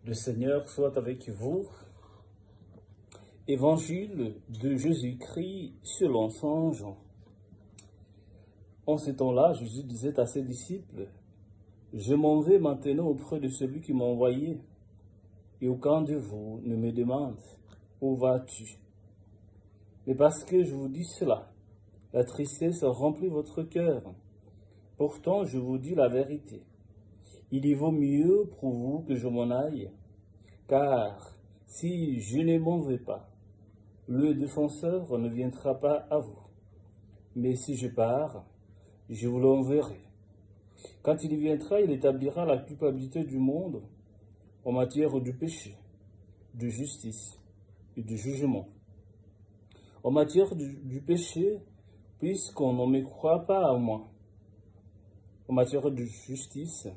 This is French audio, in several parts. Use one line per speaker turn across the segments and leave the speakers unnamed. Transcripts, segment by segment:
Le Seigneur soit avec vous. Évangile de Jésus-Christ selon Saint Jean. En ce temps-là, Jésus disait à ses disciples, « Je m'en vais maintenant auprès de celui qui m'a envoyé, et aucun de vous ne me demande, où vas-tu? Mais parce que je vous dis cela, la tristesse remplit votre cœur. Pourtant, je vous dis la vérité. Il y vaut mieux pour vous que je m'en aille, car si je ne m'en vais pas, le défenseur ne viendra pas à vous. Mais si je pars, je vous l'enverrai. Quand il viendra, il établira la culpabilité du monde en matière du péché, de justice et du jugement. En matière du péché, puisqu'on ne me croit pas à moi. En matière de justice,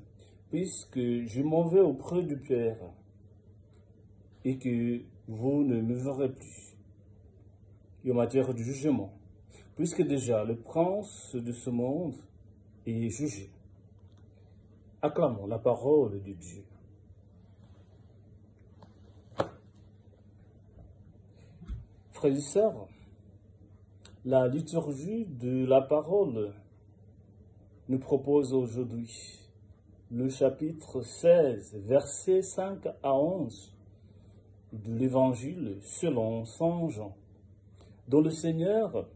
puisque je m'en vais auprès du Père et que vous ne me verrez plus. Et en matière de jugement, puisque déjà le prince de ce monde est jugé. Acclamons la parole de Dieu. Frères et sœurs, la liturgie de la parole nous propose aujourd'hui le chapitre 16, versets 5 à 11 de l'Évangile selon Saint Jean, dont le Seigneur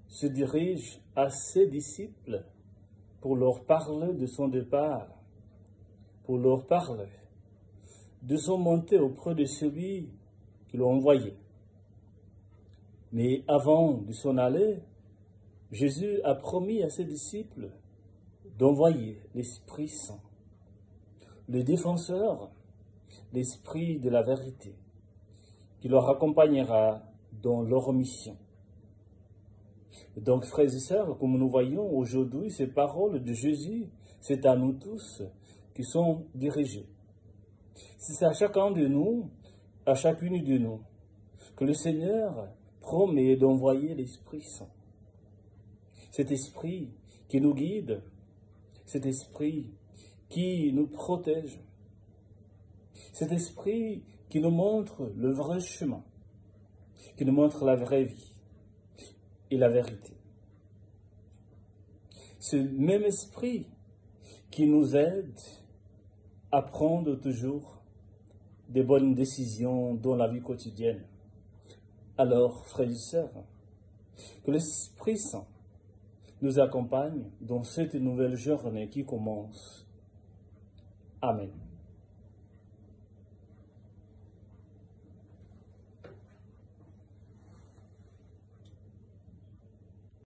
se dirige à ses disciples pour leur parler de son départ, pour leur parler de son montée auprès de celui qui l'a envoyé. Mais avant de s'en aller, Jésus a promis à ses disciples d'envoyer l'Esprit Saint, le défenseur, l'Esprit de la vérité, qui leur accompagnera dans leur mission. Donc, frères et sœurs, comme nous voyons aujourd'hui, ces paroles de Jésus, c'est à nous tous qui sont dirigées. C'est à chacun de nous, à chacune de nous, que le Seigneur promet d'envoyer l'Esprit Saint. Cet Esprit qui nous guide, cet Esprit qui nous protège, cet Esprit qui nous montre le vrai chemin, qui nous montre la vraie vie et la vérité. Ce même Esprit qui nous aide à prendre toujours des bonnes décisions dans la vie quotidienne. Alors, frères et sœurs, que l'Esprit Saint nous accompagne dans cette nouvelle journée qui commence. Amen.